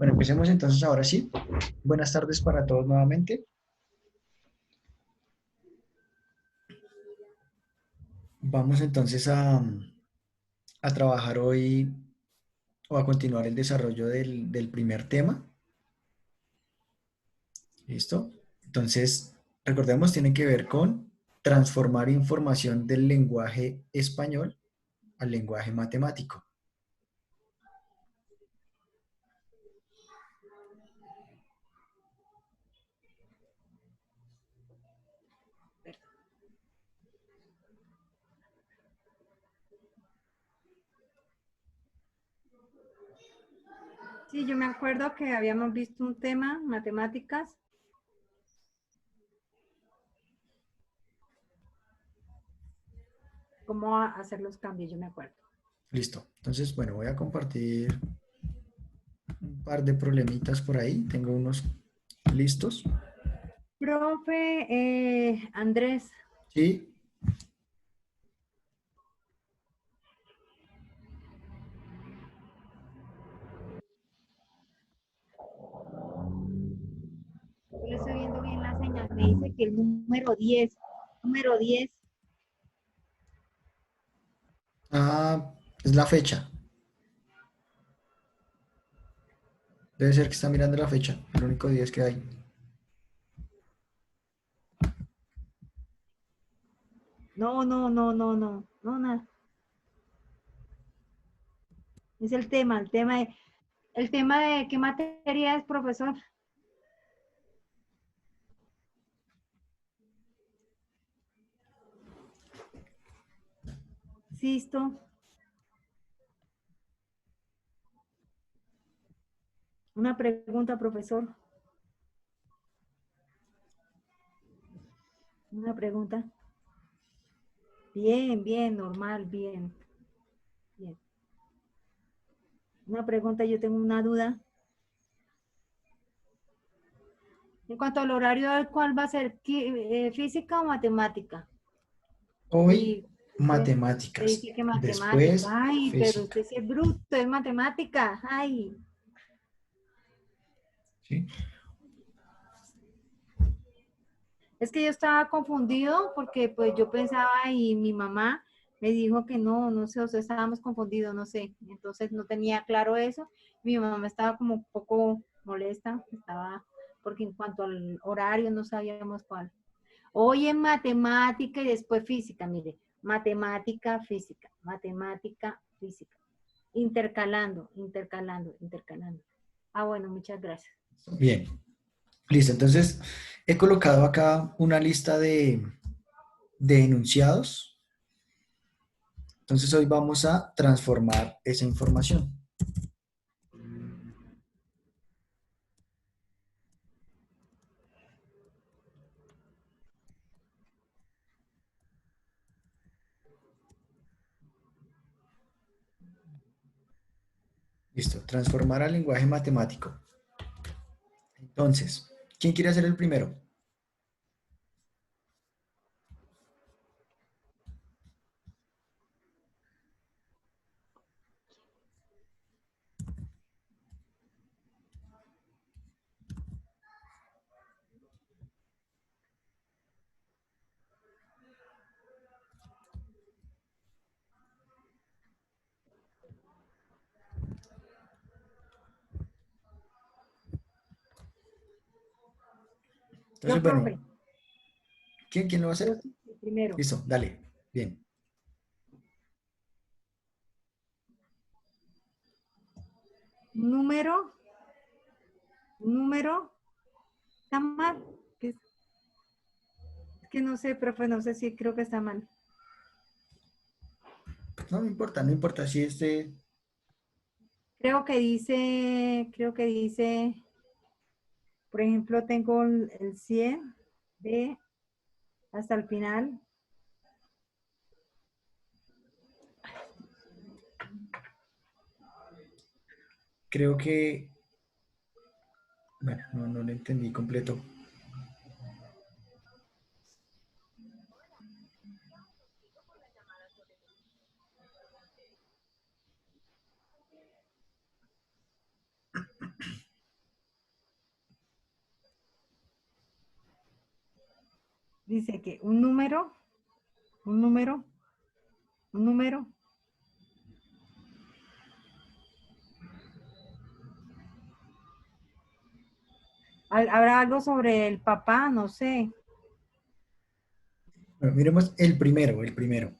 Bueno, empecemos entonces ahora sí. Buenas tardes para todos nuevamente. Vamos entonces a trabajar hoy o a continuar el desarrollo del primer tema. ¿Listo? Entonces, recordemos, tiene que ver con transformar información del lenguaje español al lenguaje matemático. Sí, yo me acuerdo que habíamos visto un tema, matemáticas. Cómo hacer los cambios, yo me acuerdo. Listo. Entonces, bueno, voy a compartir un par de problemitas por ahí. Tengo unos listos. Profe Andrés, Sí. yo le estoy viendo bien la señal. Me dice que el número 10. Ah, es la fecha. Debe ser que está mirando la fecha. El único día es que hay. No, no, no, no, no, no, nada. Es el tema de qué materia es, profesor. Insisto. Una pregunta, profesor. Una pregunta. Bien, bien, normal, bien, bien. Una pregunta, yo tengo una duda. En cuanto al horario, ¿cuál va a ser? ¿Física o matemática? Hoy, Sí, usted matemáticas. dice que matemática. Después, Ay, pero física. usted sí es bruto, es matemática. Ay, ¿Sí? es que yo estaba confundido porque pues yo pensaba y mi mamá me dijo que no, no sé, o sea, estábamos confundidos, no sé. Entonces no tenía claro eso. Mi mamá estaba como un poco molesta, estaba, porque en cuanto al horario no sabíamos cuál. Hoy en matemática y después física, mire, matemática, física, intercalando, intercalando, intercalando. Ah, bueno, muchas gracias. Bien. Listo. Entonces, he colocado acá una lista de enunciados. Entonces, hoy vamos a transformar esa información. Listo. Transformar al lenguaje matemático. Entonces, ¿quién quiere hacer el primero? Entonces, Yo, bueno, profe, ¿quién lo va a yo hacer? sí, primero. Listo, dale. Bien. Número, número, está mal. Es que no sé, profe, no sé si creo que está mal. No me importa, no importa si este. Creo que dice, por ejemplo, tengo el 100 de hasta el final. Creo que. Bueno, no lo entendí completo. Dice que un número, un número. ¿Habrá algo sobre el papá? No sé. Bueno, miremos el primero, el primero.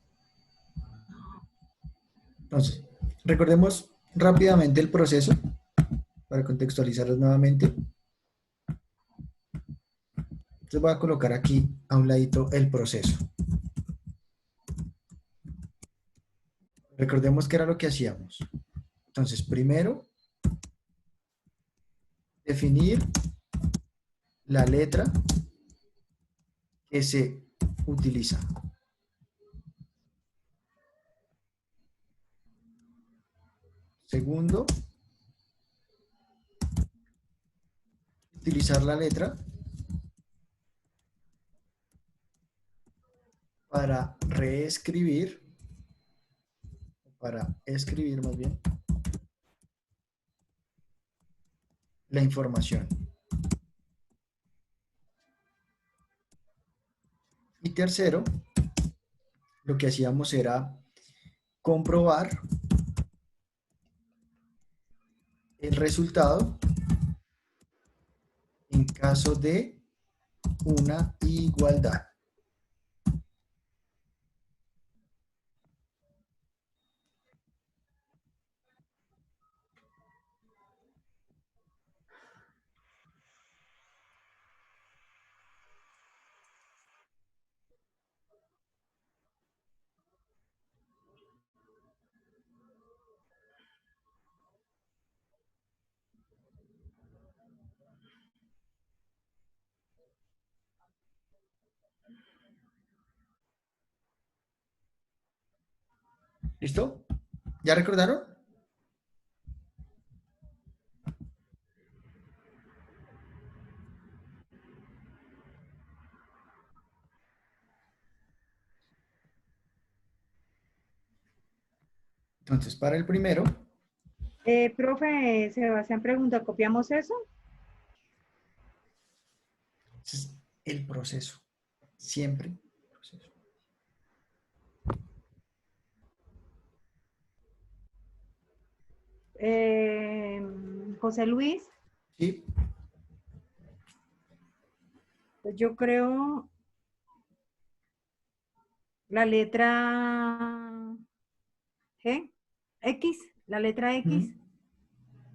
Entonces, recordemos rápidamente el proceso para contextualizarlos nuevamente. Entonces voy a colocar aquí a un ladito el proceso. Recordemos que era lo que hacíamos. Entonces, primero, definir la letra que se utiliza. Segundo, utilizar la letra para reescribir, para escribir más bien, la información. Y tercero, lo que hacíamos era comprobar el resultado en caso de una igualdad. ¿Listo? ¿Ya recordaron? Entonces, para el primero, Profe, Sebastián pregunta, ¿copiamos eso? es el proceso. Siempre el proceso. Eh, José Luis, ¿Sí? pues yo creo la letra G, X, la letra X. Mm,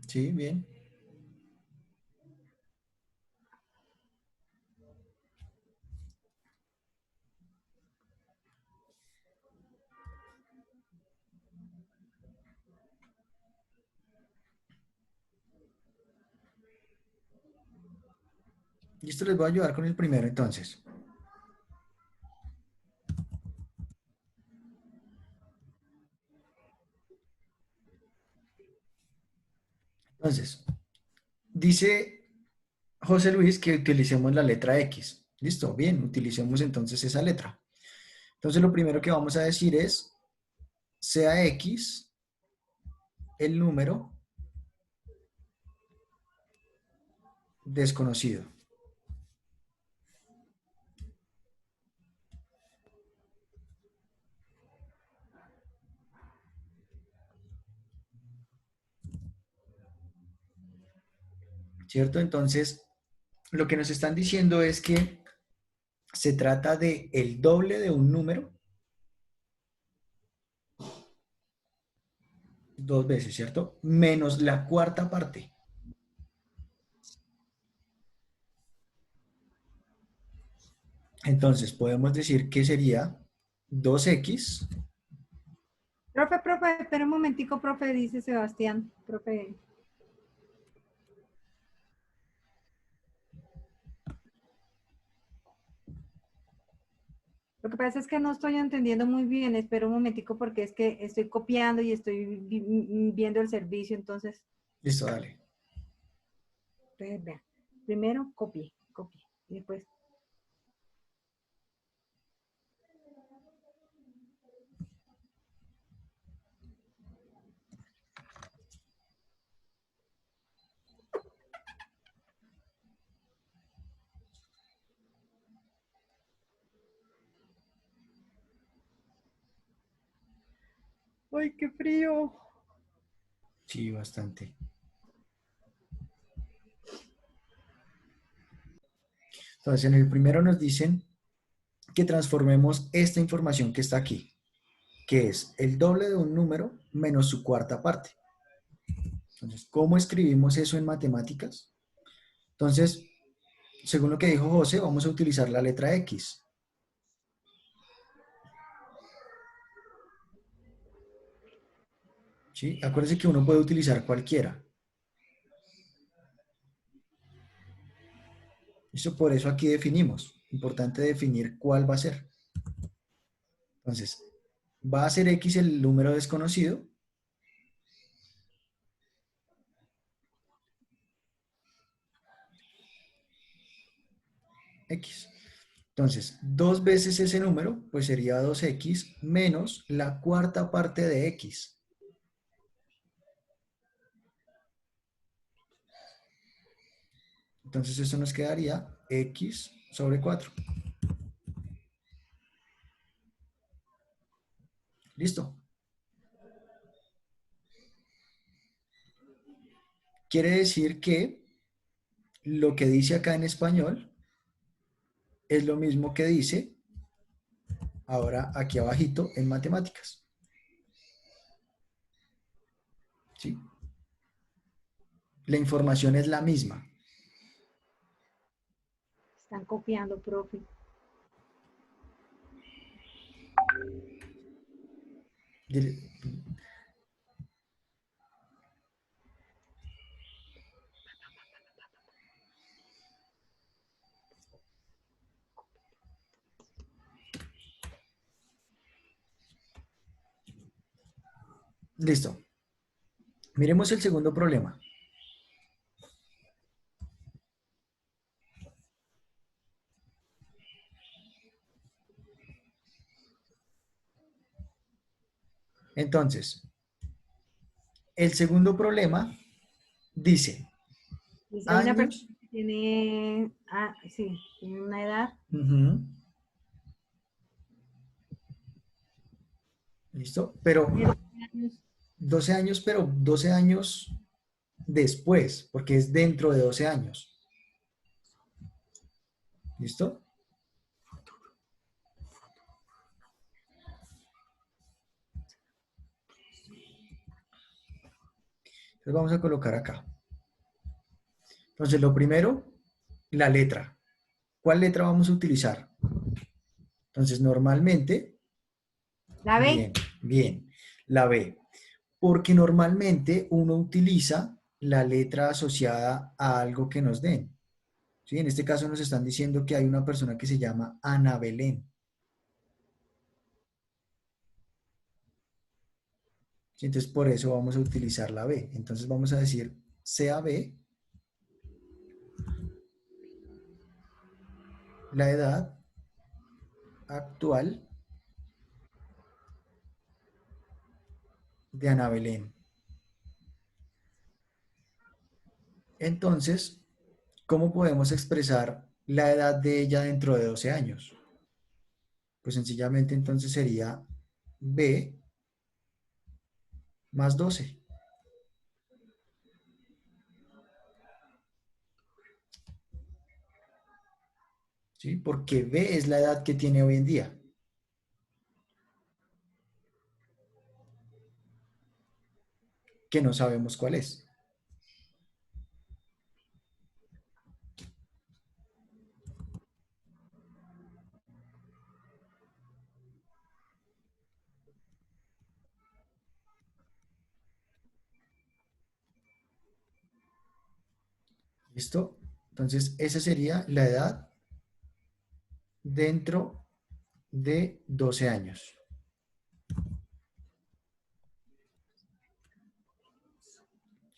sí, bien. Y esto les voy a ayudar con el primero, entonces. Entonces, dice José Luis que utilicemos la letra X. Listo, bien, utilicemos entonces esa letra. Entonces, lo primero que vamos a decir es, sea X el número desconocido. ¿Cierto? Entonces, lo que nos están diciendo es que se trata de el doble de un número dos veces, ¿cierto? Menos la cuarta parte. Entonces, podemos decir que sería 2x. Profe, espera un momentico, profe, dice Sebastián. Profe, lo que pasa es que no estoy entendiendo muy bien. Espera un momentico porque es que estoy copiando y estoy viendo el servicio. Entonces, Listo, dale. vea. Primero, copie. Y después, ¡Ay, qué frío! Sí, bastante. Entonces, en el primero nos dicen que transformemos esta información que está aquí, que es el doble de un número menos su cuarta parte. Entonces, ¿cómo escribimos eso en matemáticas? Entonces, según lo que dijo José, vamos a utilizar la letra X. ¿Sí? Acuérdense que uno puede utilizar cualquiera. Eso por eso aquí definimos. Importante definir cuál va a ser. Entonces, va a ser X el número desconocido. X. Entonces, dos veces ese número, pues sería 2X menos la cuarta parte de X. Entonces, esto nos quedaría X sobre 4. ¿Listo? Quiere decir que lo que dice acá en español es lo mismo que dice ahora aquí abajito en matemáticas. ¿Sí? La información es la misma. Están copiando, profe. Listo. Miremos el segundo problema. Entonces, el segundo problema dice Dice, hay una persona años. que tiene, sí, tiene una edad. Ujú, ¿listo? Pero Tiene 12 años. 12 años, pero 12 años después, porque es dentro de 12 años. ¿Listo? Entonces vamos a colocar acá. Entonces, lo primero, la letra. ¿Cuál letra vamos a utilizar? Entonces, normalmente, ¿La ve? bien, bien, la B. Porque normalmente uno utiliza la letra asociada a algo que nos den. ¿Sí? En este caso nos están diciendo que hay una persona que se llama Ana Belén. ¿Sí? Entonces, por eso vamos a utilizar la B. Entonces, vamos a decir CAB, la edad actual de Ana Belén. Entonces, ¿cómo podemos expresar la edad de ella dentro de 12 años? Pues sencillamente entonces sería B más 12. ¿Sí? Porque B es la edad que tiene hoy en día, que no sabemos cuál es. ¿Listo? Entonces, esa sería la edad dentro de 12 años.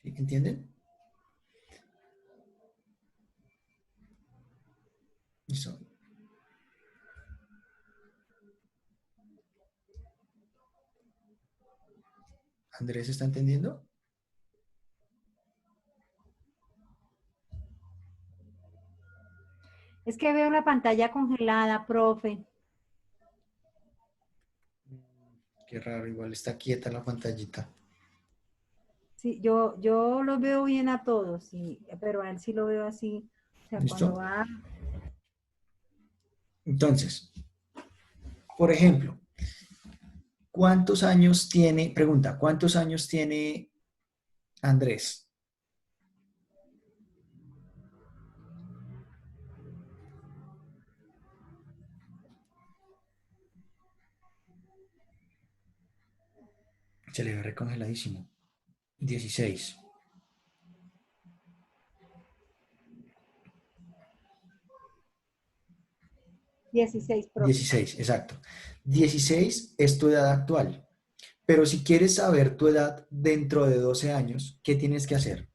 ¿Sí? ¿Entienden? Listo. ¿Andrés está entendiendo? Es que veo la pantalla congelada, profe. Qué raro, igual está quieta la pantallita. Sí, yo los veo bien a todos, sí, pero a él sí lo veo así. O sea, cuando ¿Listo? va, Entonces, por ejemplo, ¿cuántos años tiene, pregunta, ¿cuántos años tiene Andrés? Se le ve recongeladísimo. 16. 16 profe. 16, exacto. 16 es tu edad actual. Pero si quieres saber tu edad dentro de 12 años, ¿qué tienes que hacer?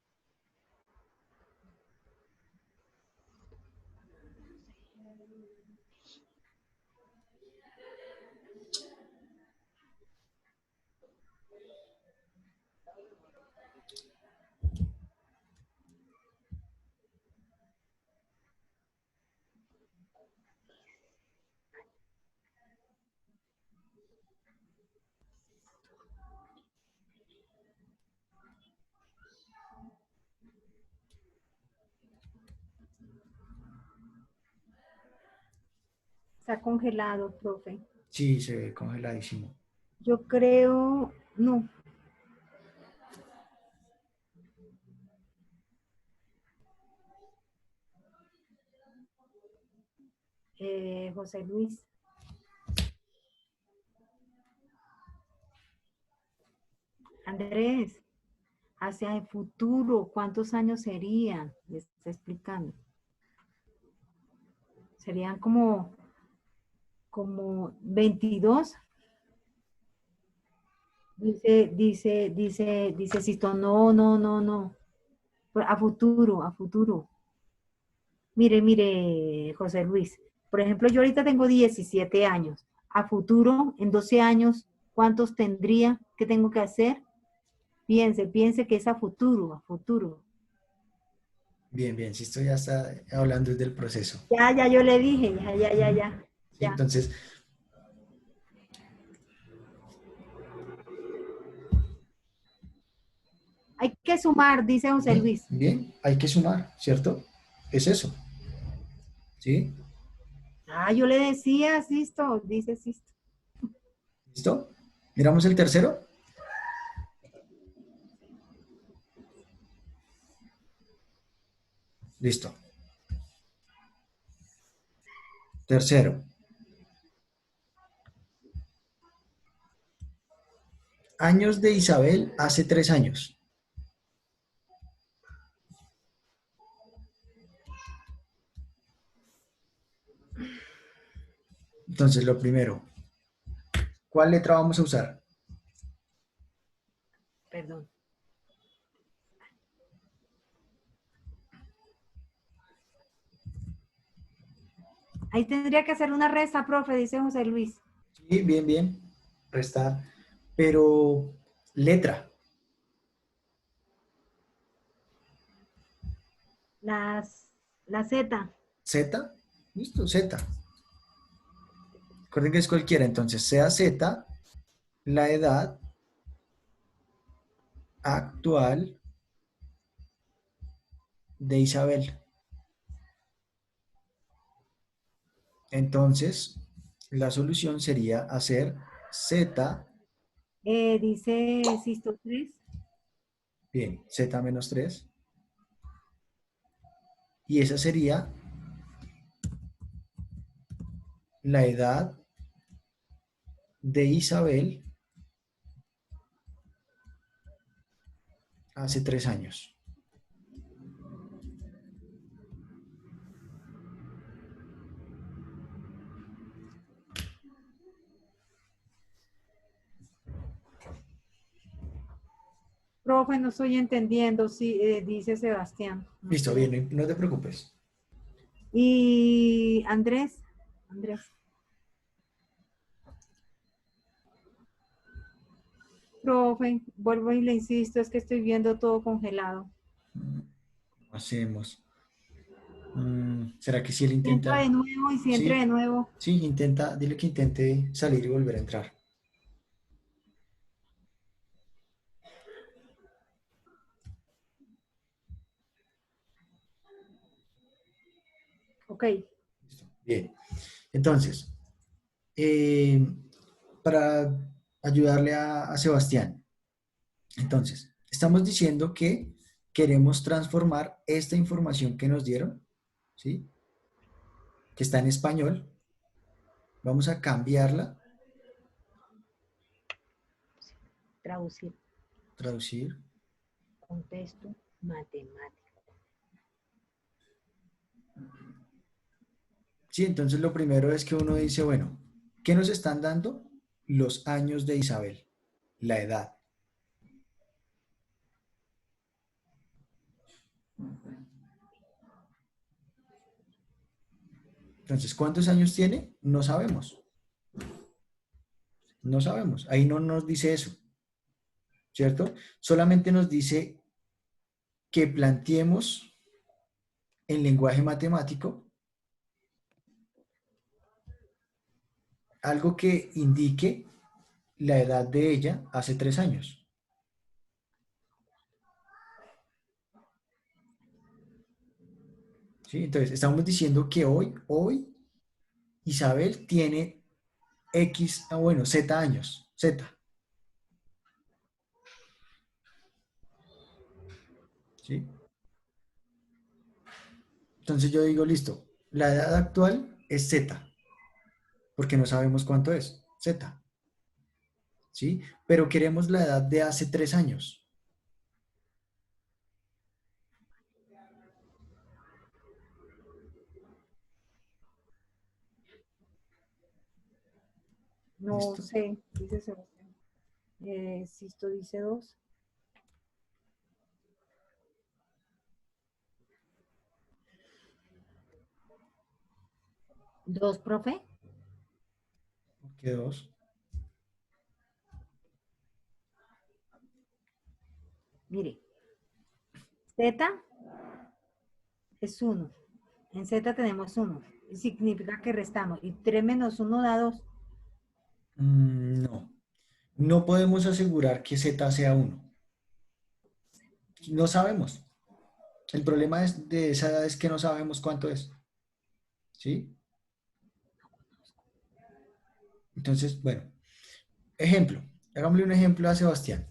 Está congelado, profe. Sí, se ve congeladísimo. Yo creo, no, José Luis. Andrés, hacia el futuro, ¿cuántos años serían? Le está explicando. Serían como 22. Dice Sisto, no, no, no, no. A futuro, a futuro. Mire, José Luis. Por ejemplo, yo ahorita tengo 17 años. A futuro, en 12 años, ¿cuántos tendría? ¿Qué tengo que hacer? Piense que es a futuro, a futuro. Bien, bien, si esto ya está hablando del proceso. Ya, yo le dije, Ujú. Sí, ya. entonces, Hay que sumar, dice José bien, Luis. bien, hay que sumar, ¿cierto? Es eso, ¿sí? Ah, yo le decía, Sisto, dice Sisto. ¿Listo? Miramos el tercero. Listo. Tercero, años de Isabel hace 3 años. Entonces, lo primero, ¿cuál letra vamos a usar? Perdón. Ahí tendría que hacer una resta, profe, dice José Luis. Sí, bien, bien. Restar. Pero, letra. Las, la Z. Z. Listo, Z. Recuerden que es cualquiera. Entonces, sea Z, la edad actual de Isabel. Entonces, la solución sería hacer Z, Dice Sisto 3. bien, Z menos 3. Y esa sería la edad de Isabel hace 3 años. Profe, no estoy entendiendo, sí, dice Sebastián. No Listo, estoy. bien, no te preocupes. Y Andrés, profe, vuelvo y le insisto, es que estoy viendo todo congelado. Hacemos. ¿Será que si él Si entra de intenta? nuevo y si entra de Sí, nuevo. sí, intenta, dile que intente salir y volver a entrar. Ok. Listo. Bien. Entonces, eh, para ayudarle a Sebastián, entonces, estamos diciendo que queremos transformar esta información que nos dieron, ¿sí? Que está en español, vamos a cambiarla, Traducir traducir. contexto matemático. Sí, entonces lo primero es que uno dice, bueno, ¿qué nos están dando? Los años de Isabel, la edad. Entonces, ¿cuántos años tiene? No sabemos, no sabemos. Ahí no nos dice eso, ¿cierto? Solamente nos dice que planteemos en lenguaje matemático algo que indique la edad de ella hace 3 años. ¿Sí? Entonces, estamos diciendo que hoy Isabel tiene X, bueno, Z años, Z. ¿Sí? Entonces yo digo, listo, la edad actual es Z, porque no sabemos cuánto es, Z. ¿Sí? Pero queremos la edad de hace 3 años. No ¿Listo? sé, dice Sebastián. Sisto dice 2. ¿Dos, profe? ¿Qué dos? Mire, Z es 1. En Z tenemos 1. Significa que restamos. Y 3 menos 1 da 2. No. No podemos asegurar que Z sea uno. No sabemos. El problema de esa edad es que no sabemos cuánto es. ¿Sí? Entonces, bueno, ejemplo. Hagámosle un ejemplo a Sebastián.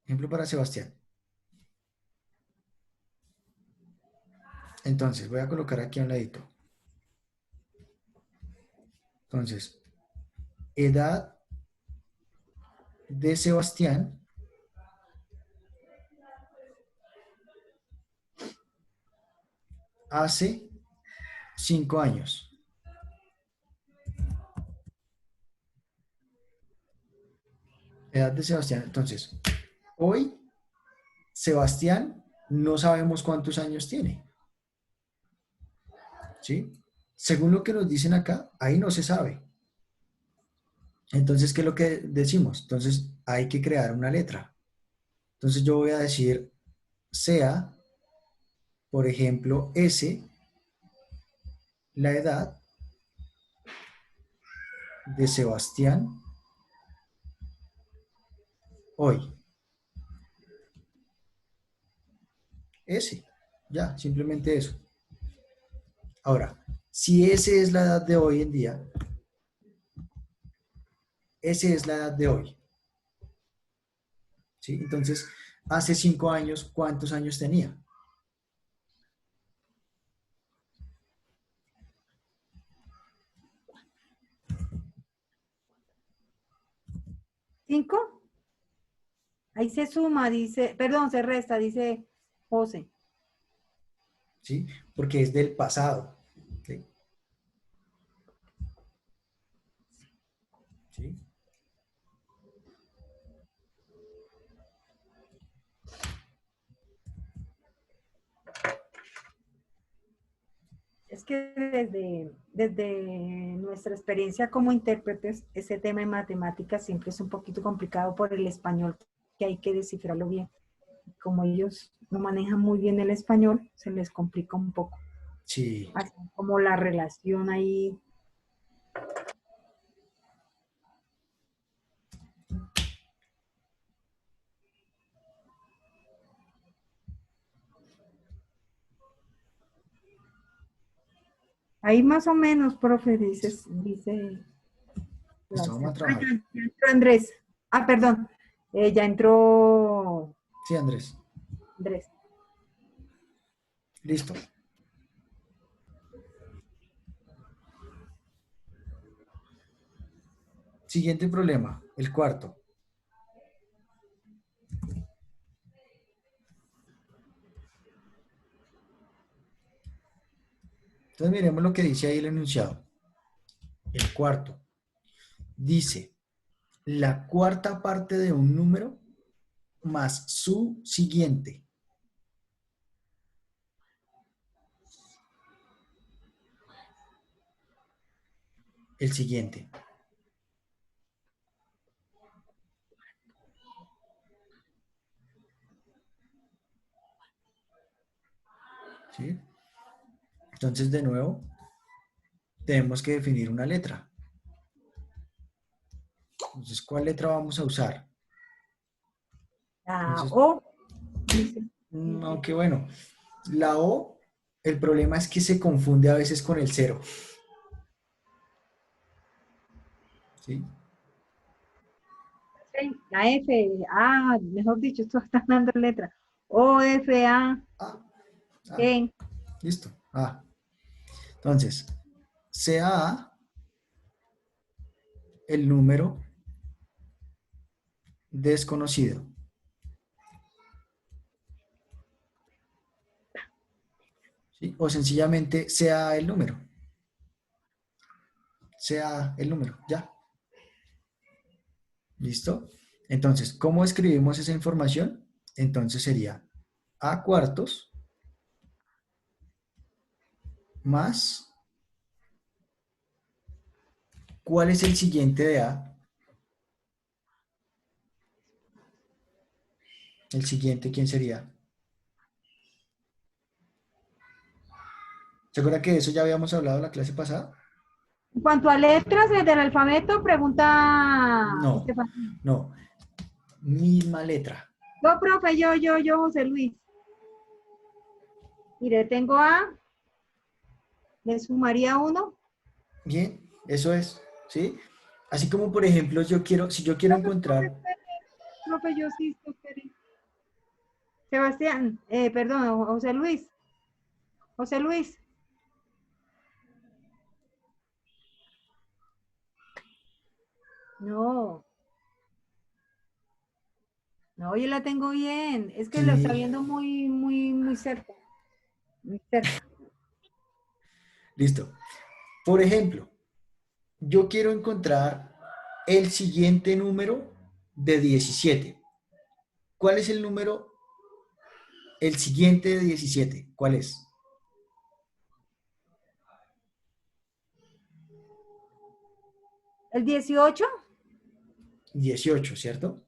Ejemplo para Sebastián. Entonces, voy a colocar aquí a un ladito. Entonces, edad de Sebastián hace 5 años. Edad de Sebastián. Entonces, hoy Sebastián no sabemos cuántos años tiene. ¿Sí? Según lo que nos dicen acá, ahí no se sabe. Entonces, ¿qué es lo que decimos? Entonces, hay que crear una letra. Entonces, yo voy a decir sea, por ejemplo, S, la edad de Sebastián hoy. S, ya, simplemente eso. Ahora, si S es la edad de hoy en día, S es la edad de hoy. ¿Sí? Entonces, hace 5 años, ¿cuántos años tenía? 5. Ahí se suma, dice, perdón, se resta, dice José. ¿Sí? Porque es del pasado. ¿Sí? ¿Sí? Es que desde nuestra experiencia como intérpretes, ese tema de matemáticas siempre es un poquito complicado por el español, que hay que descifrarlo bien. Como ellos no manejan muy bien el español, se les complica un poco. Sí. Así como la relación ahí. Ahí más o menos, profe, dice Listo, vamos a Sebastián. Ah, trabajar. ya entró Andrés. Ah, perdón. Ya entró Sí, Andrés. Andrés. Listo. Siguiente problema, el cuarto. Entonces miremos lo que dice ahí el enunciado. El cuarto dice, la cuarta parte de un número más su siguiente. El siguiente. ¿Sí? Entonces, de nuevo, tenemos que definir una letra. Entonces, ¿cuál letra vamos a usar? La Entonces, O, dice. aunque bueno, la O, el problema es que se confunde a veces con el cero. ¿Sí? La F, A, mejor dicho, esto está dando letra. O, F, A, Ah, ah, E. listo. Ah, entonces, sea el número desconocido. ¿Sí? O sencillamente sea el número. Sea el número. Ya. ¿Listo? Entonces, ¿cómo escribimos esa información? Entonces sería a cuartos más, ¿cuál es el siguiente de a? El siguiente, ¿quién sería? ¿Se acuerda que de eso ya habíamos hablado la clase pasada? En cuanto a letras del alfabeto, pregunta No, Estefanía. no, misma letra. Yo, profe, yo, José Luis. Mire, tengo A, le sumaría uno. Bien, eso es, ¿sí? Así como, por ejemplo, yo quiero, si yo quiero Profe, encontrar, profe, yo sí, espere. Sebastián, perdón, José Luis. José Luis. No, no, yo la tengo bien. Es que lo está sí, viendo muy cerca. Muy cerca. listo. Por ejemplo, yo quiero encontrar el siguiente número de 17. ¿Cuál es el número, el siguiente de 17? ¿Cuál es? ¿El 18? 18, ¿cierto?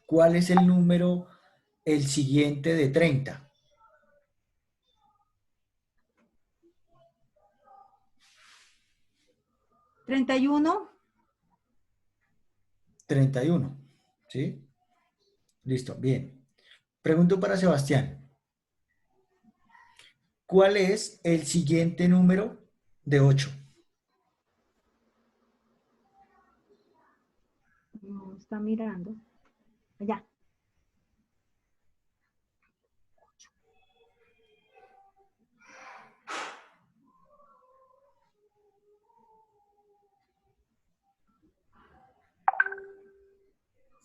¿Cuál es el número, el siguiente de 30? 31. 31, ¿sí? Listo, bien. Pregunto para Sebastián. ¿Cuál es el siguiente número de 8? No, está mirando. Allá.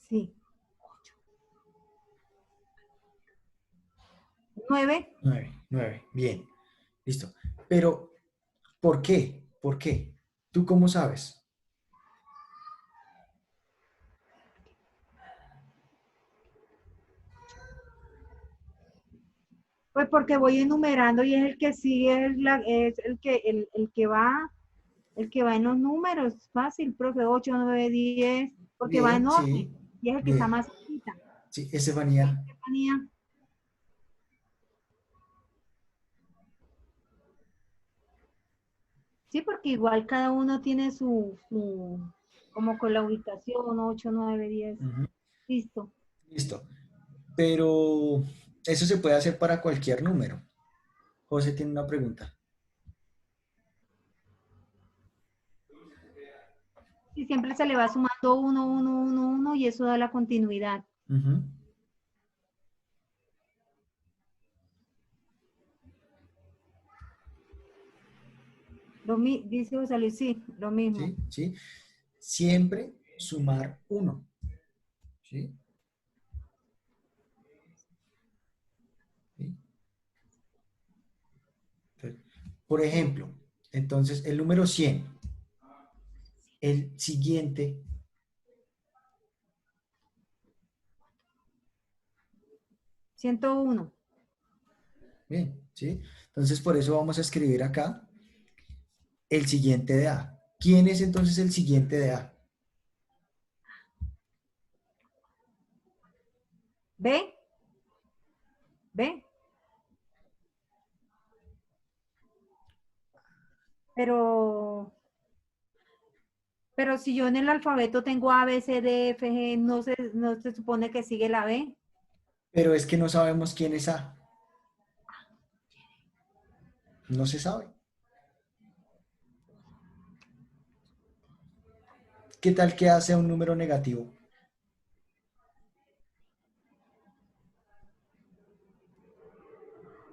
Sí. 9. 9, 9, bien, listo. Pero, ¿por qué? ¿Por qué? ¿Tú cómo sabes? Pues porque voy enumerando y es el que sigue, es el que va en los números. Fácil, profe, 8, 9, 10, porque va en Bien, orden sí, y es el que está bien. más cerquita. Sí, Estefanía, Estefanía. Sí, porque igual cada uno tiene como con la ubicación, 8, 9, 10. ujú, Listo. listo. Pero eso se puede hacer para cualquier número. José tiene una pregunta. Y siempre se le va sumando uno, uno, uno, uno y eso da la continuidad. Ujú. Dice José Luis, sí, lo mismo. ¿Sí? ¿Sí? Siempre sumar uno. ¿Sí? ¿Sí? Entonces, por ejemplo, entonces el número 100, el siguiente, 101. bien, ¿sí? Entonces por eso vamos a escribir acá el siguiente de A. ¿Quién es entonces el siguiente de A? ¿Ve? ¿Ve? Pero, pero si yo en el alfabeto tengo A, B, C, D, F, G, no se supone que sigue la B. Pero es que no sabemos quién es A. No se sabe. ¿Qué tal que A sea un número negativo?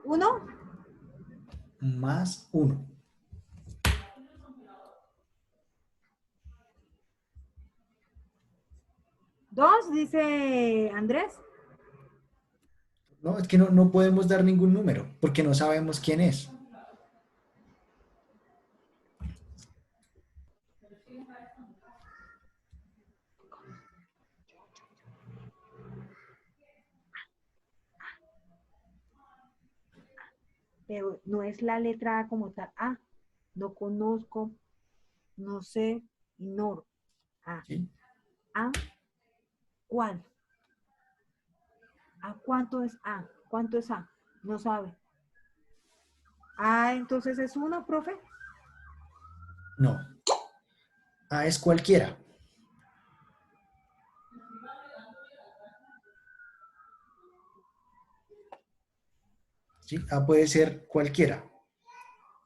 ¿Uno? Más uno. ¿Dos? Dice Andrés. No, es que no podemos dar ningún número porque no sabemos quién es. Pero no es la letra A como tal. A, no conozco, no sé, ignoro. A, ¿Sí? A, ¿cuál? ¿A cuánto es A? ¿Cuánto es A? No sabe. Ah, entonces es uno, profe. No. A es cualquiera. ¿Sí? A puede ser cualquiera.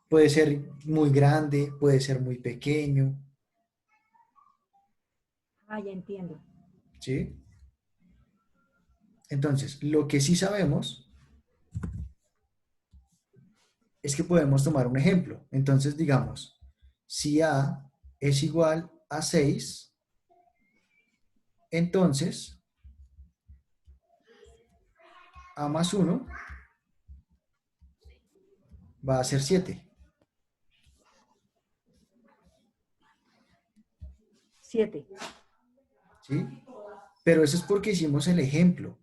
Puede ser muy grande, puede ser muy pequeño. Ah, ya entiendo. ¿Sí? Entonces, lo que sí sabemos es que podemos tomar un ejemplo. Entonces, digamos, si A es igual a 6, entonces A más uno va a ser 7. 7. ¿Sí? Pero eso es porque hicimos el ejemplo.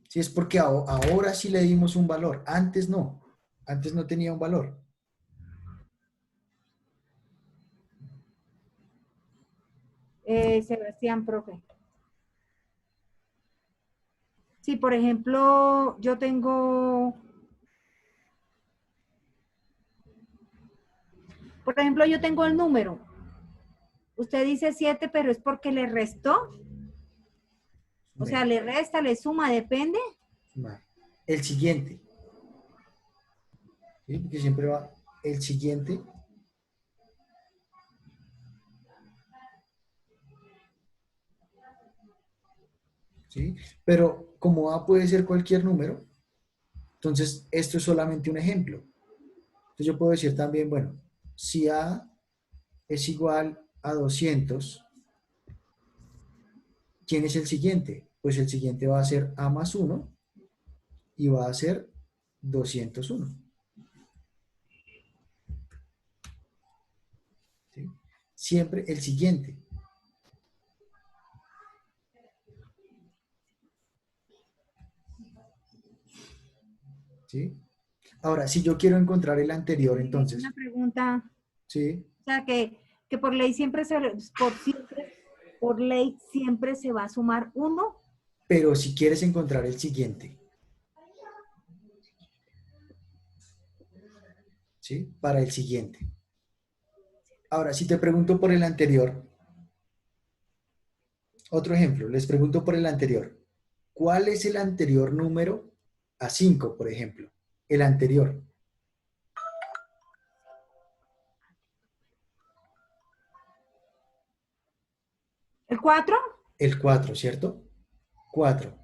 Sí, es porque ahora sí le dimos un valor. Antes no. Antes no tenía un valor. Sebastián, profe. Sí, por ejemplo, yo tengo el número. Usted dice 7, pero es porque le restó. O sea, le resta, le suma, depende. Sumar. El siguiente. ¿Sí? Porque siempre va el siguiente. ¿Sí? Pero como A puede ser cualquier número, entonces esto es solamente un ejemplo. Entonces yo puedo decir también, bueno, si A es igual a 200, ¿quién es el siguiente? Pues el siguiente va a ser A más uno y va a ser 201. ¿Sí? Siempre el siguiente. ¿Sí? Ahora, si yo quiero encontrar el anterior, Una entonces, pregunta. ¿sí? O sea, que por ley por ley siempre se va a sumar uno. Pero si quieres encontrar el siguiente, ¿sí? Para el siguiente. Ahora, si te pregunto por el anterior, otro ejemplo, les pregunto por el anterior. ¿Cuál es el anterior número a 5, por ejemplo? El anterior. ¿El 4? El 4, ¿cierto? 4,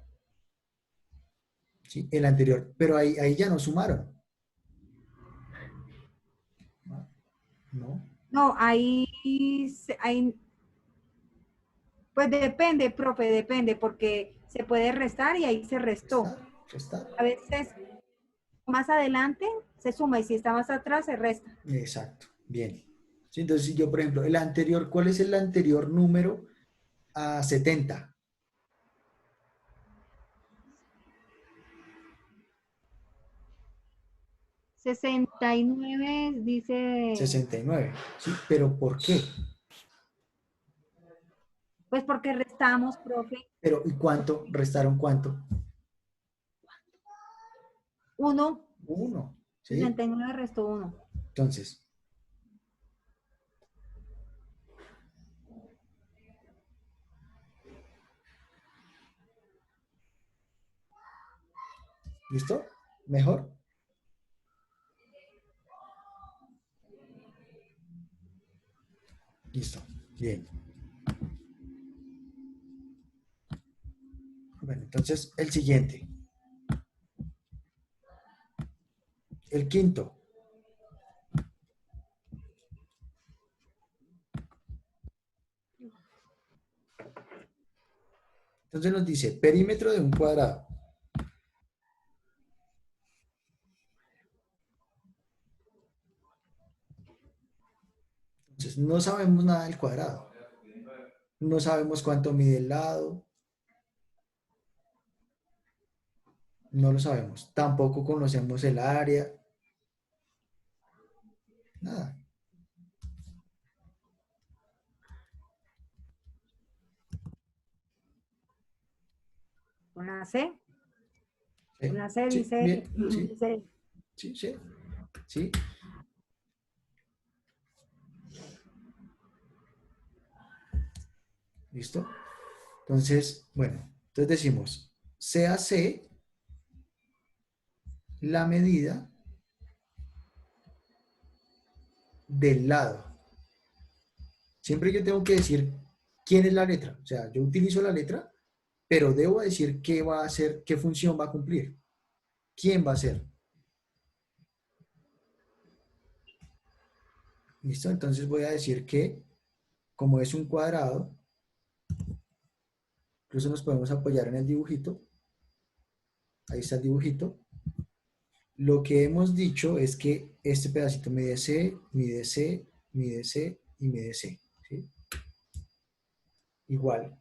¿sí? El anterior, pero ahí ya no sumaron, ¿no? No, ahí, pues depende, profe, depende, porque se puede restar y ahí se restó. Restar, restar. A veces más adelante se suma y si está más atrás se resta. Exacto, bien. Sí, entonces, si yo, por ejemplo, el anterior, ¿cuál es el anterior número a 70? 69 dice, 69, ¿sí? Pero ¿por qué? pues porque restamos, profe, Pero, ¿y cuánto? ¿Restaron cuánto? 1, 1, ¿sí? 69 restó 1. Entonces, ¿listo? ¿Mejor? Listo, bien. Bueno, entonces, el siguiente, el quinto. Entonces nos dice perímetro de un cuadrado. Entonces, no sabemos nada del cuadrado. No sabemos cuánto mide el lado. No lo sabemos. Tampoco conocemos el área. Nada. Con la C, ¿Sí? con la C Sí, dice, bien, sí, dice, sí, sí, sí. ¿Listo? Entonces, bueno, entonces decimos, CAC la medida del lado. Siempre yo tengo que decir quién es la letra. O sea, yo utilizo la letra, pero debo decir qué va a hacer, qué función va a cumplir. ¿Quién va a ser? ¿Listo? Entonces voy a decir que, como es un cuadrado, incluso nos podemos apoyar en el dibujito. Ahí está el dibujito. Lo que hemos dicho es que este pedacito mide C, mide C, mide C y mide C. ¿Sí? Igual,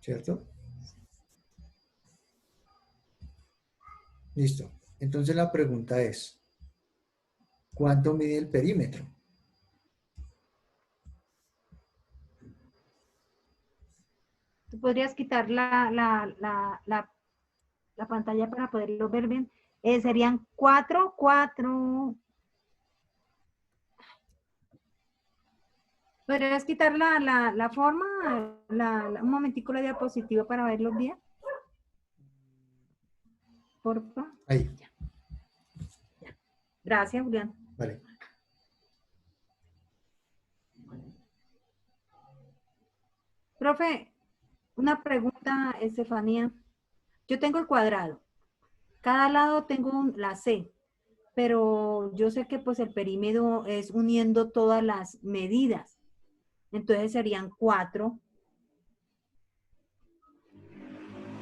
¿cierto? Listo. Entonces la pregunta es, ¿cuánto mide el perímetro? tú podrías quitar la pantalla para poderlo ver bien. Serían 4, 4. ¿Podrías quitar la forma? Un momentico la diapositiva para verlo bien, porfa. Ahí, Gracias, Julián. vale. Profe, una pregunta, Estefanía. Yo tengo el cuadrado. Cada lado tengo la C, pero yo sé que pues el perímetro es uniendo todas las medidas. Entonces serían 4.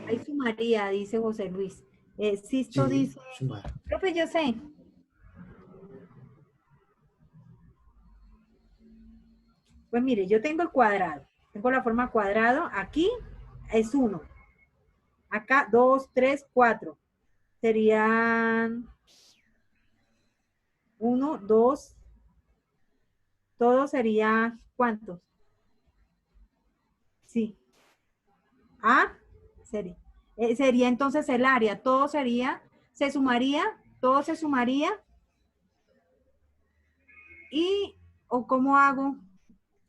Ahí sumaría, dice José Luis. Sisto Sí, dice, sumar. profe, yo sé. Pues mire, yo tengo el cuadrado. Tengo la forma cuadrado. Aquí es 1. Acá 2, 3, 4. Serían 1, 2. Todo sería, ¿cuántos? Sí. A sería. Sería entonces el área. Todo sería, se sumaría, todo se sumaría. Y, ¿o cómo hago?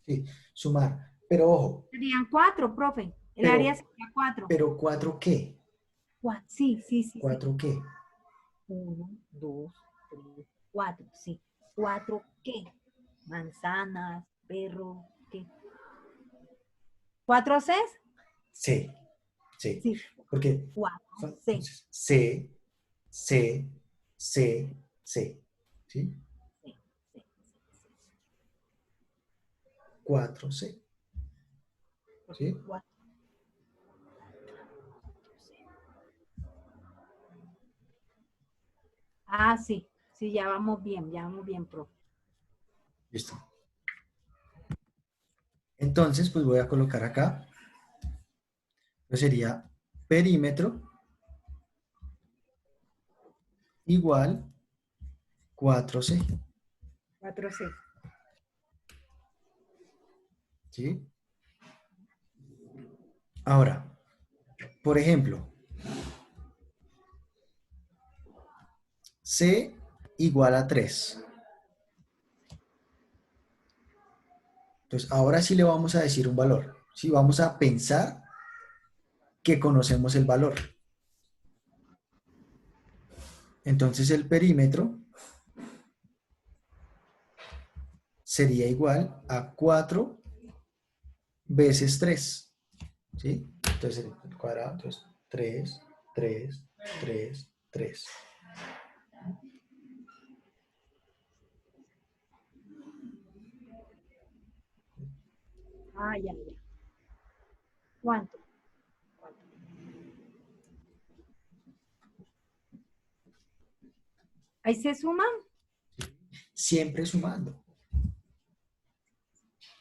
Sí, sumar. Pero ojo, Serían 4, profe. El área pero, sería 4. pero ¿cuatro qué? Sí, sí, sí, sí. ¿Cuatro qué? 1, 2, 3, 4, sí. 4 qué? Manzanas, perro. ¿Qué? ¿4 Cs? C, C. Sí, Porque 4 son C. entonces, C, C, C, C. ¿Sí? Sí, sí, 4C. ¿Sí? 4 C. Ah, sí, sí, ya vamos bien, profe. Listo. Entonces, pues voy a colocar acá. Entonces sería perímetro igual 4C. 4 C. ¿Sí? Ahora, por ejemplo, C igual a 3. Entonces, ahora sí le vamos a decir un valor. Sí, vamos a pensar que conocemos el valor. Entonces, el perímetro sería igual a 4 veces 3. ¿Sí? Entonces, el cuadrado, entonces 3, 3, 3, 3. Ah, ya, ya. ¿Cuánto? Ahí se suman. Siempre sumando.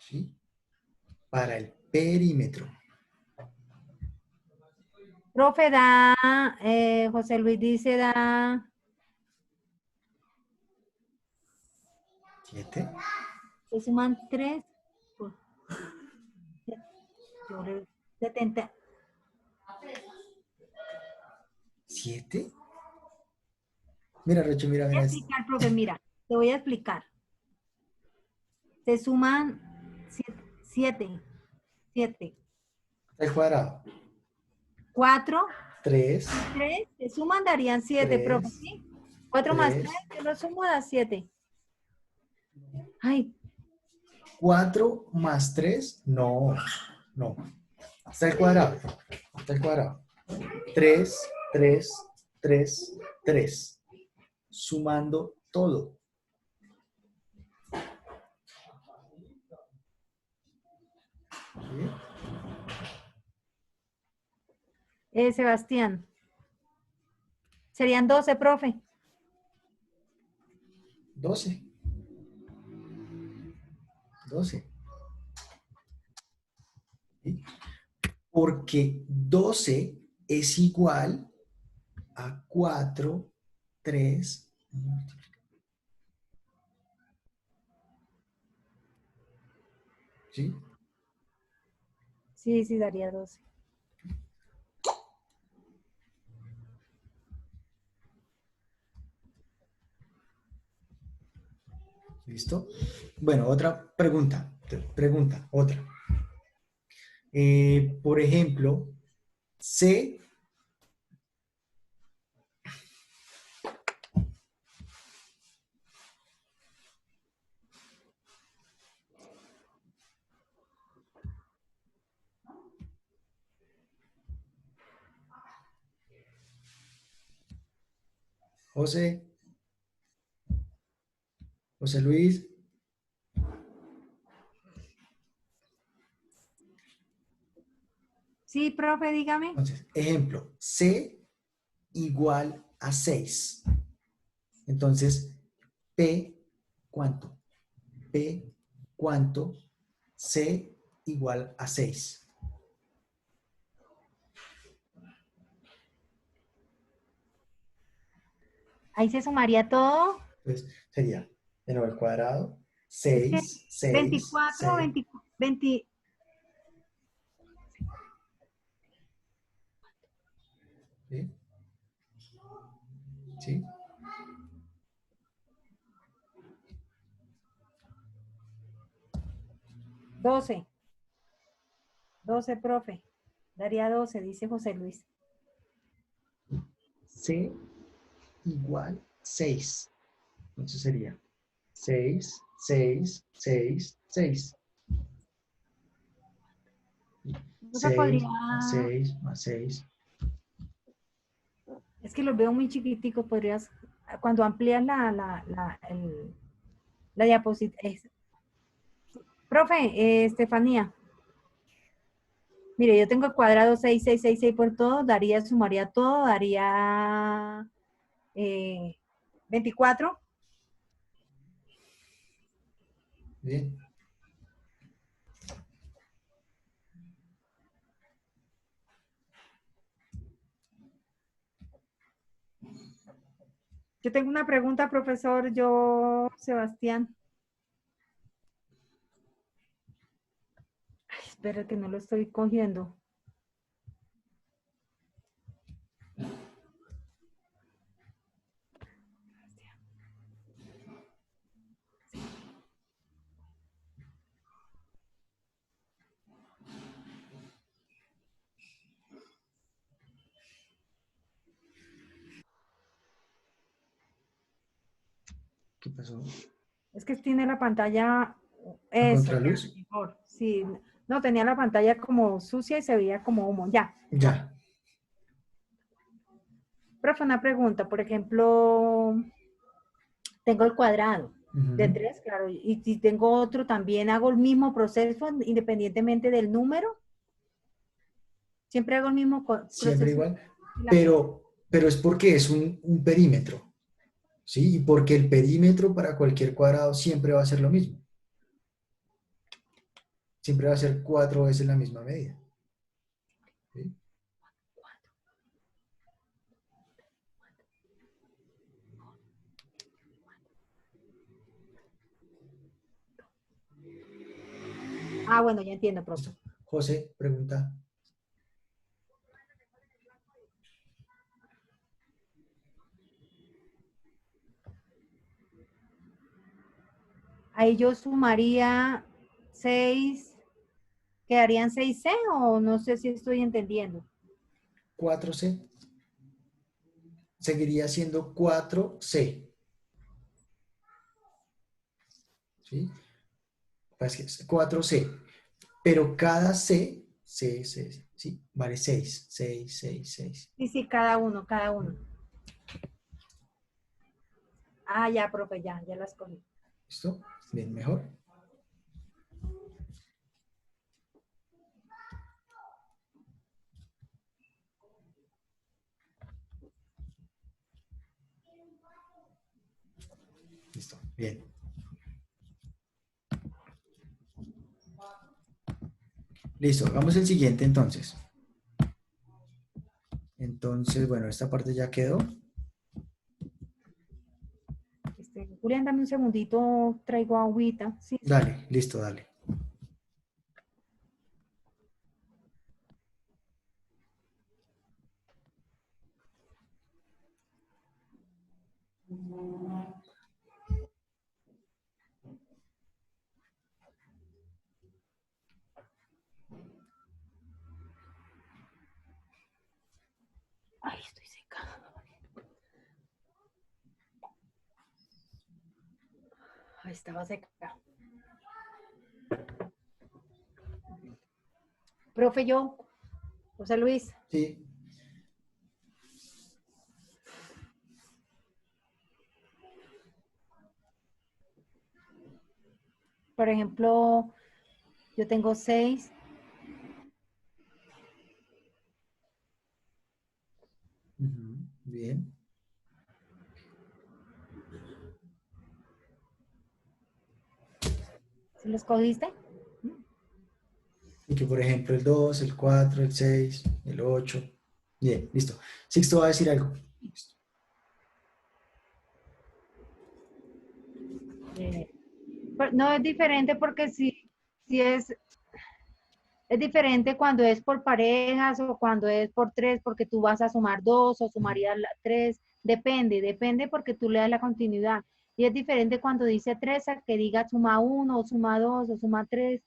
¿Sí? Para el perímetro. Profe, da, José Luis dice, da 7. se suman 3 por 70. 7. Mira, Rocho, mira, Voy a mira. explicar, profe, mira, te voy a explicar. Se suman 7, 7, El cuadrado. 4 3, y 3, se suman, darían 7, profe, 3, ¿sí? 4 más 3, 3. yo lo sumo, da 7. Ay, 4 más 3. No, no. Está el cuadrado. Está el cuadrado. 3, 3, 3, 3. Sumando todo. ¿Sí? Sebastián, serían 12, profe. 12. 12. ¿Sí? Porque 12 es igual a 4, 3. ¿Sí? Sí, sí, daría 12. ¿Listo? Bueno, otra pregunta. Pregunta, otra. Por ejemplo, C, José, José Luis. Sí, profe, dígame. Entonces, ejemplo, C igual a 6. Entonces, P, ¿cuánto? P, ¿cuánto? C igual a 6. Ahí se sumaría todo. Entonces, sería, de nuevo, el cuadrado, Es que 6, 6, 24, 6. 20, 20, ¿Sí? ¿Sí? 12, 12, profe. Daría 12, dice José Luis. C igual 6. Entonces sería 6, 6, 6, 6. Profe, podría, 6 más 6 más 6. es que los veo muy chiquiticos, podrías, cuando amplías la diapositiva. Profe, Estefanía, mire, yo tengo el cuadrado 6 6 6 6 por todo, daría, sumaría todo, daría 24. Bien. Yo tengo una pregunta, profesor, yo, Sebastián. Ay, espera que no lo estoy cogiendo. ¿Qué pasó? Es que tiene la pantalla, ¿A eso, ya, contraluz? mejor. Sí, no, tenía la pantalla como sucia y se veía como humo. Ya, ya. Ya. Profe, una pregunta, por ejemplo, tengo el cuadrado de Ujú. 3, claro, y si tengo otro también hago el mismo proceso independientemente del número, siempre hago el mismo Siempre proceso. igual. Pero es porque es un perímetro, ¿sí? Y porque el perímetro para cualquier cuadrado siempre va a ser lo mismo. Siempre va a ser 4 veces la misma medida. ¿Sí? Ah, bueno, ya entiendo, profe. ¿Listo? José pregunta. Ahí yo sumaría 6, ¿quedarían 6C o no sé si estoy entendiendo? 4C seguiría siendo 4C. ¿Sí? Pues que es 4C. Pero cada C, ¿sí? Vale 6, 6, 6, 6. Sí, sí, cada uno, cada uno. Ah, ya, profe, ya las cogí. ¿Listo? Bien, mejor. Listo, bien. Listo, vamos al siguiente entonces. Entonces, bueno, esta parte ya quedó. Julián, dame un segundito, traigo agüita. Sí, sí. Dale, listo, dale. Ay, estoy seca. Ay, estaba seca. Profe, yo, José Luis, Sí. por ejemplo, yo tengo 6. Ujú, bien. ¿Sí los cogiste? Y que por ejemplo el 2, el 4, el 6, el 8. Bien, listo. Sixto va a decir algo. Listo. Eh, no es diferente porque si es diferente cuando es por parejas o cuando es por 3 porque tú vas a sumar 2 o Ujú. sumarías 3. Depende porque tú le das la continuidad. Y es diferente cuando dice 3 a que diga suma 1 o suma 2 o suma 3.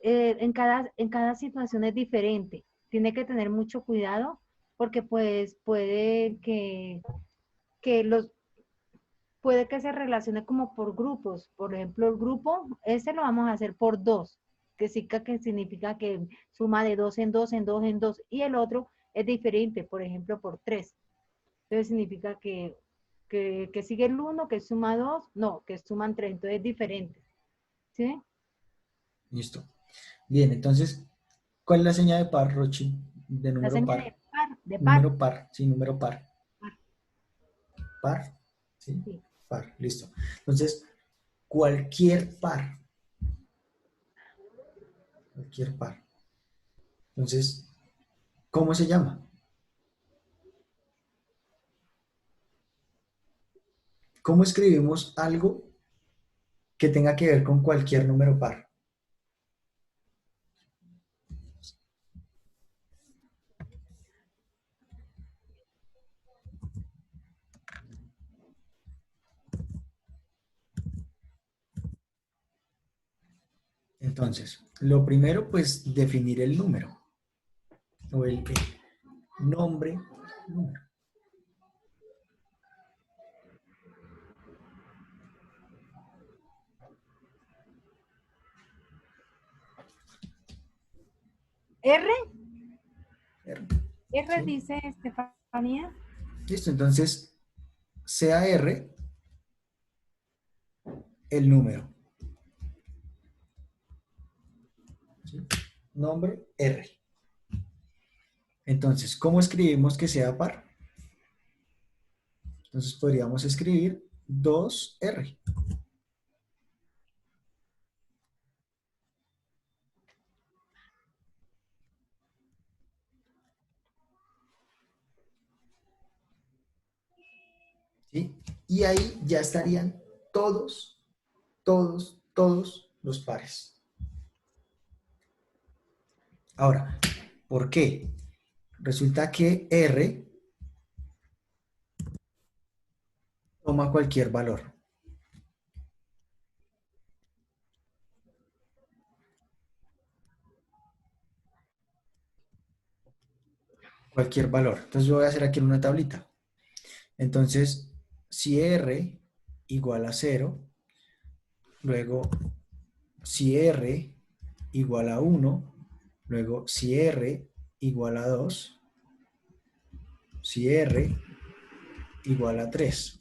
En cada situación es diferente. Tiene que tener mucho cuidado porque pues que los, puede que se relacione como por grupos. Por ejemplo, el grupo, ese lo vamos a hacer por 2. que significa que suma de dos en dos, en dos, en dos, y el otro es diferente, por ejemplo, por tres. Entonces significa que sigue el uno, que suma dos, no, que suman tres, entonces es diferente. ¿Sí? Listo. Bien, entonces, ¿cuál es la señal de par, Rochi? De La número señal par. de par, Número par, sí, número par. par, Par, ¿sí? sí. Par, listo. Entonces, cualquier par, cualquier par. Entonces, ¿cómo se llama? ¿Cómo escribimos algo que tenga que ver con cualquier número par? Entonces, lo primero, pues, definir el número o el nombre. Número. R, R ¿Sí? dice Estefanía. Listo, entonces, sea R el número. ¿Sí? Nombre R. Entonces, ¿cómo escribimos que sea par? Entonces podríamos escribir 2R. ¿Sí? Y ahí ya estarían todos los pares. Ahora, ¿por qué? Resulta que R toma cualquier valor. Cualquier valor. Entonces yo voy a hacer aquí una tablita. Entonces, si R igual a 0, luego si R igual a 1, luego si R igual a 2, si R igual a 3.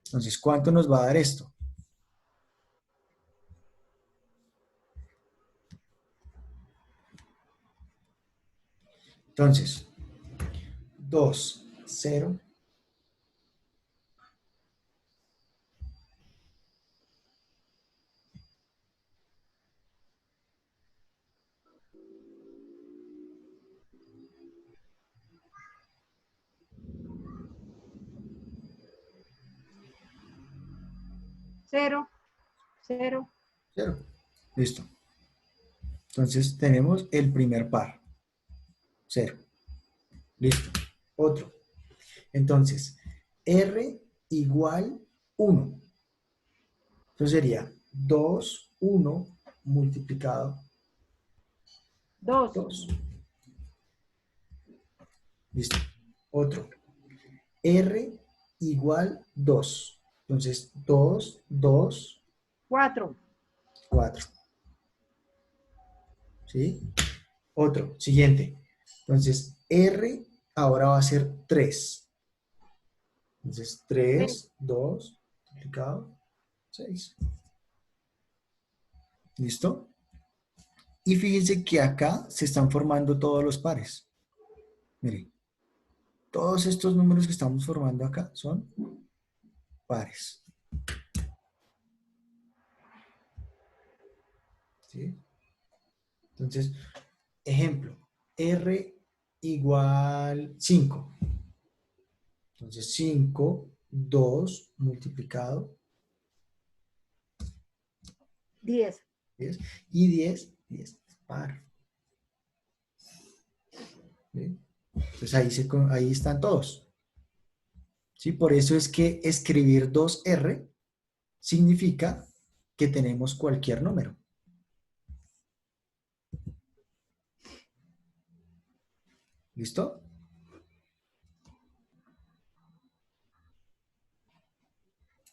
Entonces, ¿cuánto nos va a dar esto? Entonces, 2, 0, 0, 0. 0. Listo. Entonces tenemos el primer par. 0. Listo. Otro. Entonces, R igual 1. Entonces sería 2, 1 multiplicado 2, 2. Listo. Otro. R igual 2. Entonces, 2, 2, 4, 4. ¿Sí? Otro. Siguiente. Entonces, R ahora va a ser 3. Entonces, 6, 3, 2, multiplicado 6. ¿Listo? Y fíjense que acá se están formando todos los pares. Miren, todos estos números que estamos formando acá son pares. ¿Sí? Entonces, ejemplo, R igual 5. Entonces, 5, 2 multiplicado 10. 10 y 10, 10 es par. ¿Sí? Entonces, ahí están todos. ¿Sí? Por eso es que escribir 2R significa que tenemos cualquier número. ¿Listo?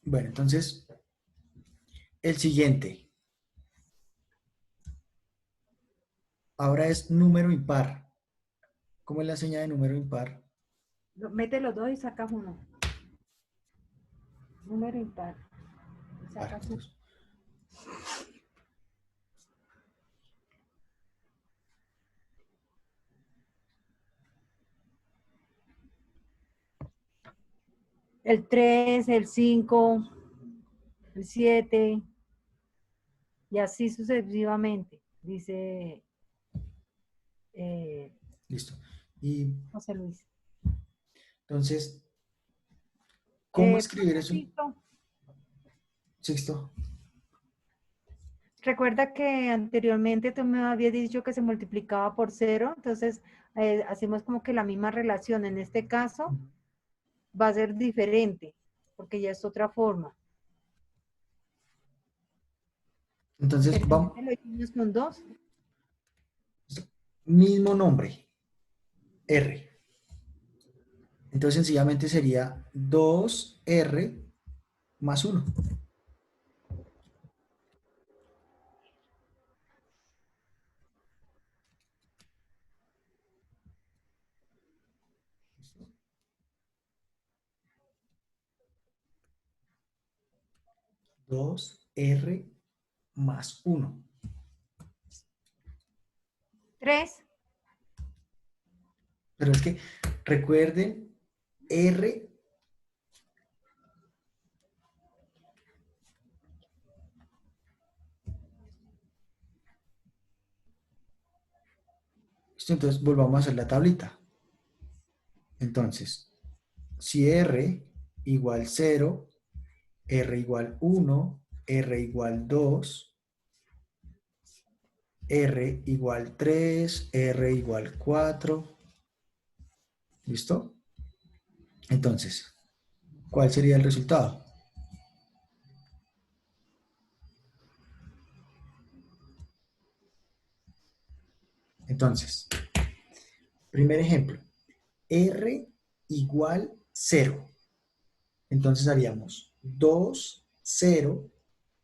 Bueno, entonces, el siguiente. Ahora es número impar. ¿Cómo es la señal de número impar? Mete los dos y sacas uno. Número impar. Y Par. sacas uno. El 3, el 5, el 7 y así sucesivamente, dice eh, Listo. Y José Luis. entonces, ¿cómo escribir Profe eso? Sixto, Sixto. recuerda que anteriormente tú me habías dicho que se multiplicaba por cero, entonces hacemos como que la misma relación. En este caso va a ser diferente, porque ya es otra forma. Entonces, vamos. Anteriormente lo hicimos con dos. Mismo nombre, R. Entonces, sencillamente sería 2R más 1. 2R más 1. 3, Pero es que recuerden, R, entonces volvamos a hacer la tablita. Entonces, si R igual 0, R igual 1, R igual 2, R igual 3, R igual 4. ¿Listo? Entonces, ¿cuál sería el resultado? Entonces, primer ejemplo, R igual 0. Entonces haríamos 2, 0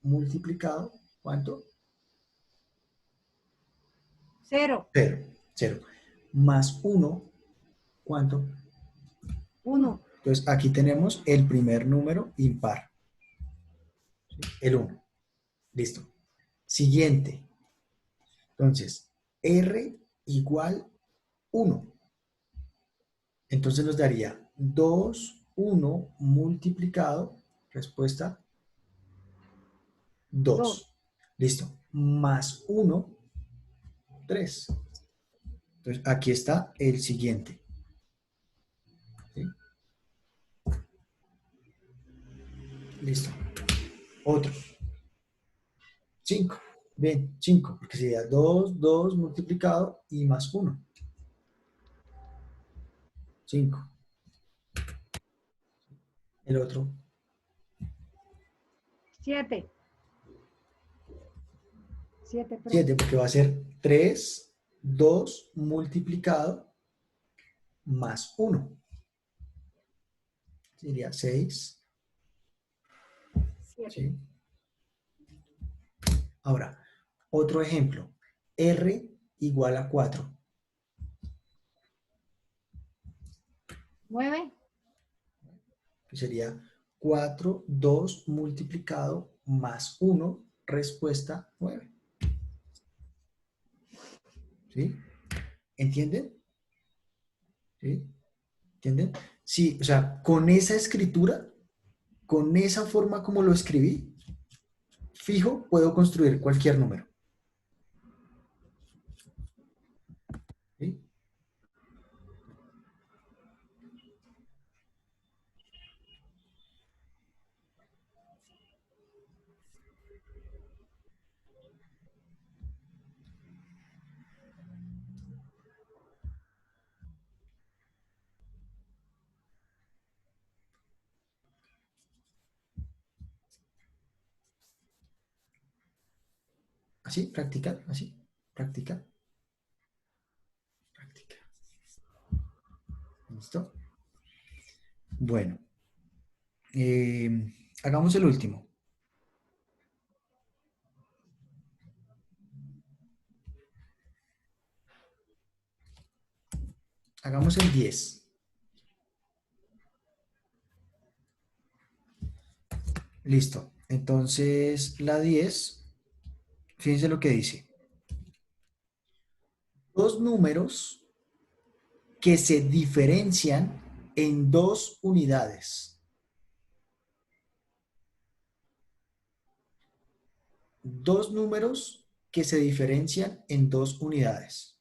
multiplicado, ¿cuánto? 0, 0, 0. Más 1, ¿cuánto? 1. 1, Entonces aquí tenemos el primer número impar, el 1. Listo. Siguiente. Entonces, R igual 1. Entonces nos daría 2, 1 multiplicado, respuesta 2, 2. Listo. Más 1, 3. Entonces aquí está el siguiente. ¿Sí? Listo. Otro. 5. Bien, 5, porque sería 2, 2 multiplicado y más 1. 5. El otro, 7, 7, 7, profe. porque va a ser 3, 2 multiplicado más 1. Sería 6. 7, ¿Sí? Ahora, otro ejemplo. R igual a 4. 9, Que sería 4, 2 multiplicado más 1, respuesta 9. ¿Sí? ¿Entienden? ¿Sí? ¿Entienden? Sí, o sea, con esa escritura, con esa forma como lo escribí, fijo, puedo construir cualquier número. ¿Sí? Así, practicar, así, practica, practica. ¿Listo? Bueno, hagamos el último. hagamos el 10. Listo. Entonces, la 10, fíjense lo que dice. Dos números que se diferencian en dos unidades. Dos números que se diferencian en dos unidades.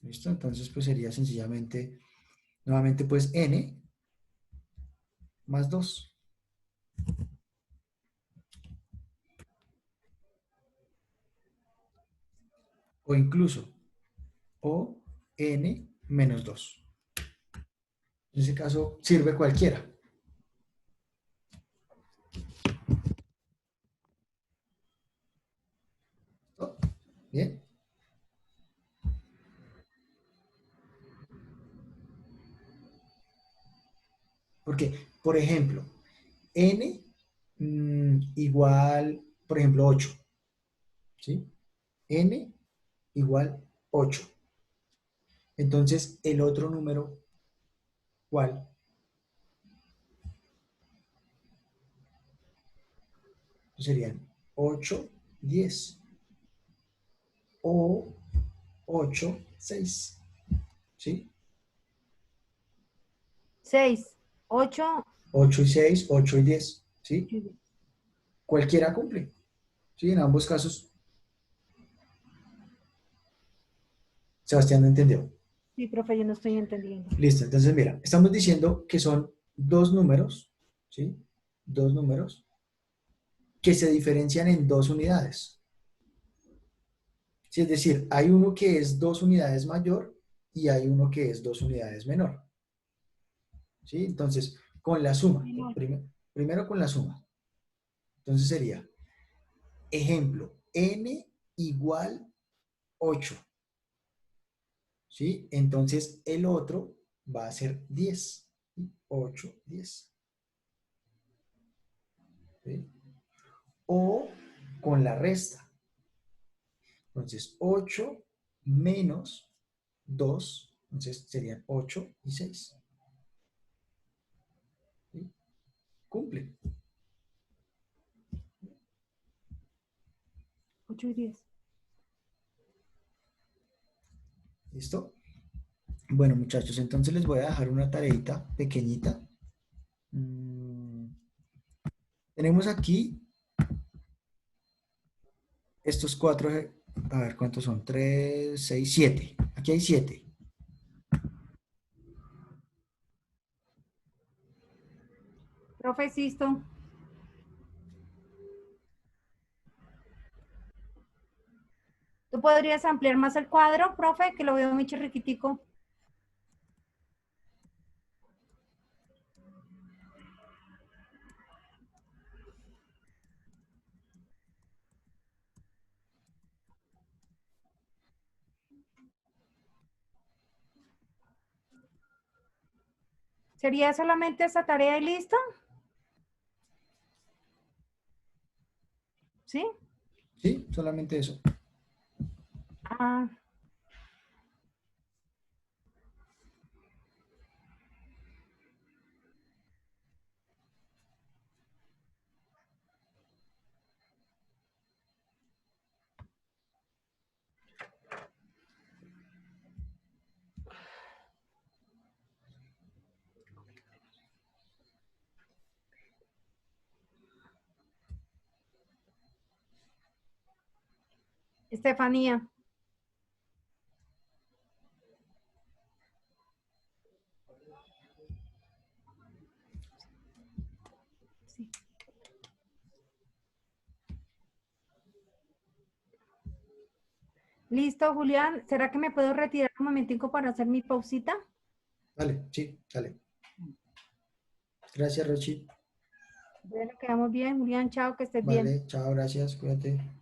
¿Listo? Entonces, pues sería sencillamente, nuevamente, pues n más 2. O incluso o n menos 2. En ese caso, sirve cualquiera. ¿Listo? Bien. Porque, por ejemplo, n igual, por ejemplo, 8. ¿Sí? N igual 8. Entonces, el otro número, ¿cuál? Serían 8, 10 o 8, 6. ¿Sí? 6, 8, 8 y 6, 8 y 10. ¿Sí? Cualquiera cumple. ¿Sí? En ambos casos, Sebastián no entendió. sí, profe, yo no estoy entendiendo. Listo. Entonces, mira, estamos diciendo que son dos números, ¿sí? Dos números que se diferencian en dos unidades. Sí, es decir, hay uno que es 2 unidades mayor y hay uno que es 2 unidades menor. ¿Sí? Entonces, con la suma, primero con la suma. Entonces sería, ejemplo, n igual 8. ¿Sí? Entonces el otro va a ser 10. 8, 10. ¿Sí? O con la resta. Entonces 8 menos 2, entonces serían 8 y 6. ¿Sí? Cumple. 8 y 10. ¿Listo? Bueno, muchachos, entonces les voy a dejar una tareita pequeñita. Tenemos aquí estos cuatro, a ver cuántos son, 3, 6, 7. Aquí hay 7. Profe, Sisto, ¿tú podrías ampliar más el cuadro, profe? Que lo veo muy chiquitico. ¿Sería solamente esta tarea y listo? ¿Sí? ¿Sí? Solamente eso. Ah, Estefanía. Sí. Listo, Julián. ¿Será que me puedo retirar un momentico para hacer mi pausita? Dale, sí, dale. Gracias, Rochi. Bueno, quedamos bien, Julián. Chao, que estés bien. Vale, chao, gracias, cuídate.